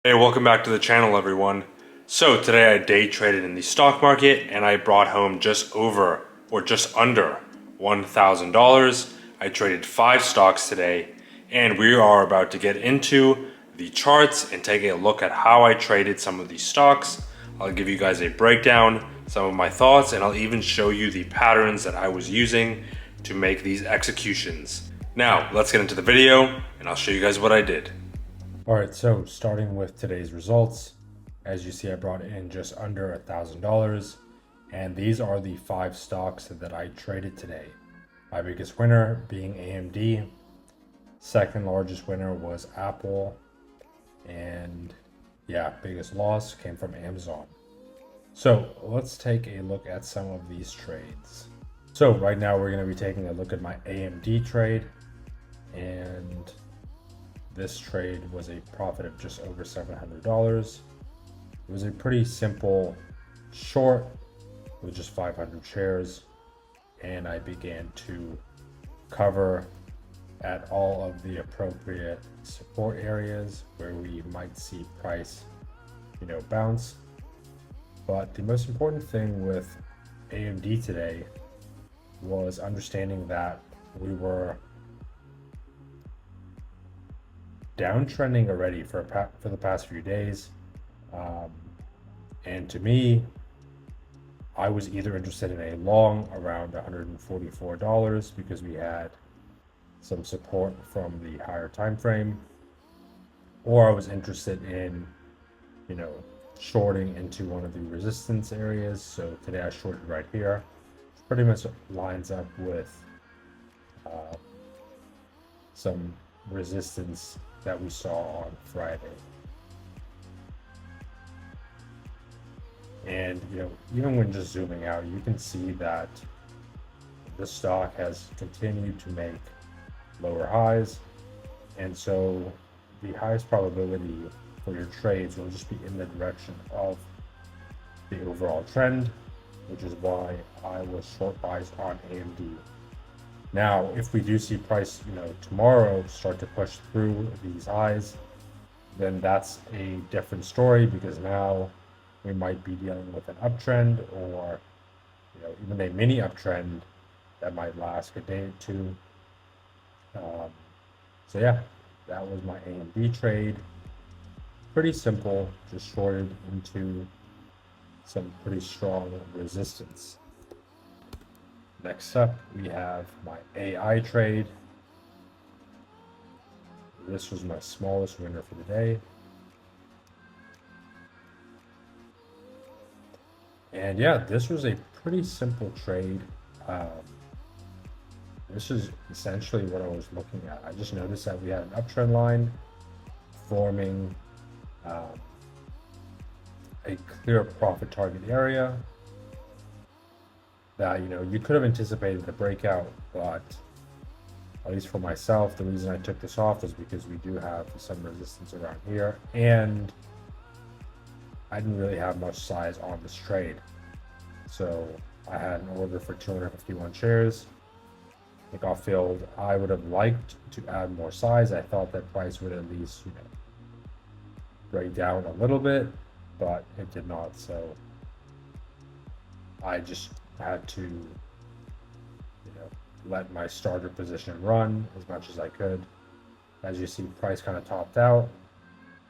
Hey, welcome back to the channel, everyone. So today I day traded in the stock market and I brought home just over or just under $1,000. I traded 5 stocks today and we are about to get into the charts and take a look at how I traded some of these stocks. I'll give you guys a breakdown, some of my thoughts, and I'll even show you the patterns that I was using to make these executions. Now, let's get into the video and I'll show you guys what I did. All right, so starting with today's results, as you see, I brought in just under $1,000, and these are the 5 stocks that I traded today. My biggest winner being AMD, second largest winner was Apple, and yeah, biggest loss came from Amazon. So let's take a look at some of these trades. So right now we're going to be taking a look at my AMD trade, and this trade was a profit of just over $700. It was a pretty simple short with just 500 shares, and I began to cover at all of the appropriate support areas where we might see price, bounce. But the most important thing with AMD today was understanding that we were downtrending already for the past few days, and to me, I was either interested in a long around $144 because we had some support from the higher time frame, or I was interested in shorting into one of the resistance areas. So today I shorted right here, which pretty much lines up with some resistance that we saw on Friday. And even when just zooming out, you can see that the stock has continued to make lower highs, and so the highest probability for your trades will just be in the direction of the overall trend, which is why I was short buys on AMD. Now, if we do see price, tomorrow start to push through these highs, then that's a different story, because now we might be dealing with an uptrend, or even a mini uptrend that might last a day or two. So yeah, that was my AMD trade. Pretty simple, just shorted into some pretty strong resistance. Next up, we have my AI trade. This was my smallest winner for the day. And yeah, this was a pretty simple trade. This is essentially what I was looking at. I just noticed that we had an uptrend line forming a clear profit target area that you could have anticipated the breakout, but at least for myself, the reason I took this off is because we do have some resistance around here, and I didn't really have much size on this trade. So I had an order for 251 shares. It got filled. I would have liked to add more size. I thought that price would at least break down a little bit, but it did not. So I just had to let my starter position run as much as I could. As you see, price kind of topped out,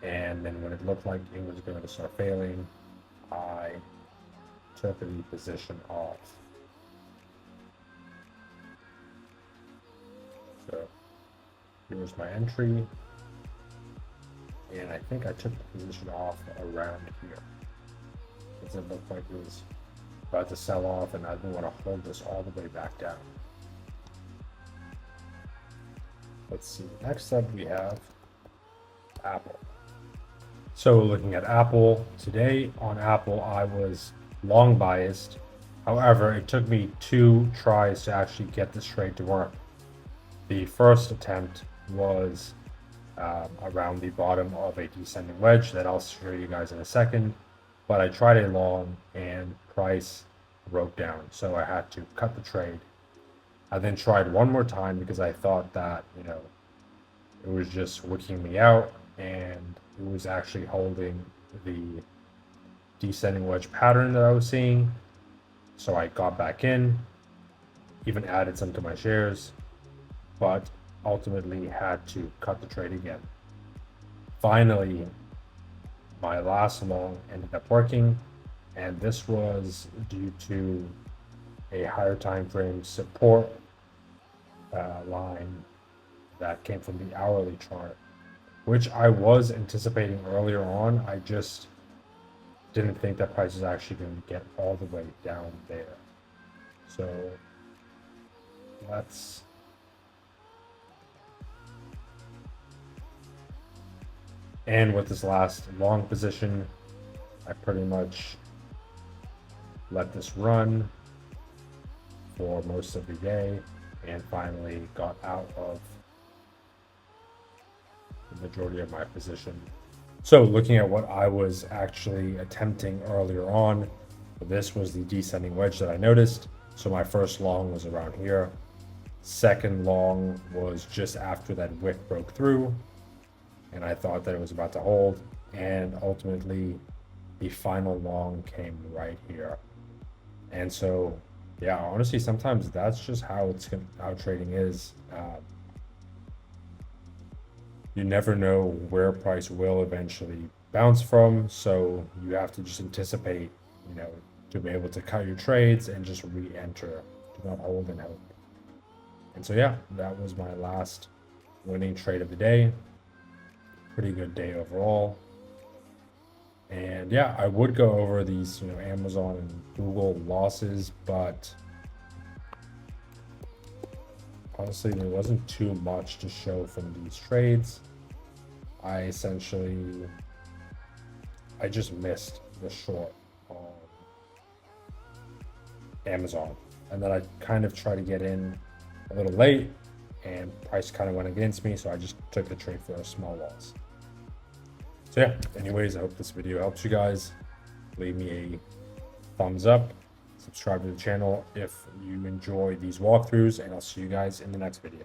and then when it looked like it was going to start failing, I took the position off. So here's my entry, and I think I took the position off around here, because it looked like it was about to sell off, and I didn't want to hold this all the way back down. Let's see, next up we have Apple. So looking at Apple, today on Apple, I was long biased. However, it took me 2 tries to actually get this trade to work. The first attempt was around the bottom of a descending wedge that I'll show you guys in a second, but I tried a long and price broke down, so I had to cut the trade. I then tried one more time because I thought that it was just wicking me out, and it was actually holding the descending wedge pattern that I was seeing. So I got back in, even added some to my shares, but ultimately had to cut the trade again. Finally, my last long ended up working, and this was due to a higher time frame support line that came from the hourly chart, which I was anticipating earlier on. I just didn't think that price is actually going to get all the way down there. So let's and with this last long position, I pretty much let this run for most of the day and finally got out of the majority of my position. So looking at what I was actually attempting earlier on, this was the descending wedge that I noticed. So my first long was around here. Second long was just after that wick broke through, and I thought that it was about to hold. And ultimately, the final long came right here. And so, yeah, honestly, sometimes that's just how trading is. You never know where price will eventually bounce from, so you have to just anticipate, to be able to cut your trades and just re-enter. Do not hold and hope. And so yeah, that was my last winning trade of the day. Pretty good day overall. And yeah, I would go over these, Amazon and Google losses, but honestly, there wasn't too much to show from these trades. I just missed the short on Amazon, and then I kind of tried to get in a little late, and price kind of went against me, so I just took the trade for a small loss. So yeah, anyways, I hope this video helps you guys. Leave me a thumbs up, subscribe to the channel if you enjoy these walkthroughs, and I'll see you guys in the next video.